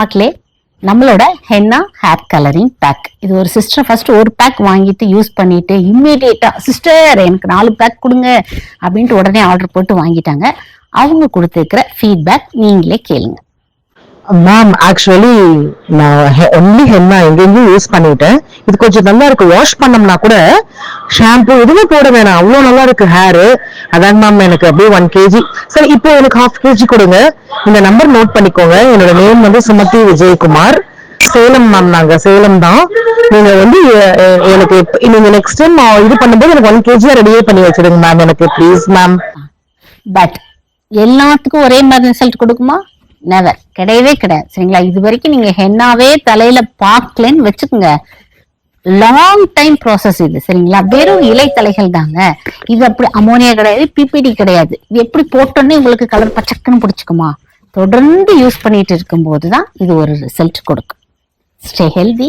மக்களே, நம்மளோட henna hair colouring back, இது ஒரு சிஸ்டர் ஃபர்ஸ்ட் ஒரு பேக் வாங்கிட்டு யூஸ் பண்ணிட்டு இம்மீடியட்டா சிஸ்டர் எனக்கு 4 பேக் கொடுங்க அப்படின்ட்டு உடனே ஆர்டர் போட்டு வாங்கிட்டாங்க. அவங்க கொடுத்துருக்கிற ஃபீட்பேக் நீங்களே கேளுங்க. மேம் ஆக்சுவலி நான் ஒன்லி ஹென்னா எங்கெங்கயும் யூஸ் பண்ணிட்டேன். இது கொஞ்சம் நல்லா இருக்கு. வாஷ் பண்ணோம்னா கூட ஷாம்பு எதுவுமே போட வேணாம், அவ்வளோ நல்லா இருக்கு ஹேரு. அதான் மேம் எனக்கு அப்படியே 1 kg. சரி, இப்போ எனக்கு 1/2 kg கொடுங்க. இந்த நம்பர் நோட் பண்ணிக்கோங்க. என்னோட நேம் வந்து சுமதி விஜயகுமார். சேலம் மேம், நாங்க சேலம் தான். நீங்க வந்து எனக்கு நீங்க நெக்ஸ்ட் டைம் இது பண்ணும்போது எனக்கு 1 kg ரெடியே பண்ணி வச்சிடுங்க மேம், எனக்கு ப்ளீஸ் மேம். பட் எல்லாத்துக்கும் ஒரே மாதிரி ரிசல்ட் கொடுக்குமா? நெவர், கிடையவே கிடையாது. சரிங்களா? இது வரைக்கும் நீங்க ஹென்னாவே தலையில பார்க்கலன்னு வச்சுக்கோங்க, லாங் டைம் ப்ராசஸ் இது. சரிங்களா? வெறும் இலை தலைகள் தாங்க இது. அப்படி அமோனியா கிடையாது, பிபிடி கிடையாது. இது எப்படி போட்டோன்னே உங்களுக்கு கலர் பச்சக்குன்னு பிடிச்சுக்குமா? தொடர்ந்து யூஸ் பண்ணிட்டு இருக்கும் போதுதான் இது ஒரு ரிசல்ட் கொடுக்கும். Stay healthy.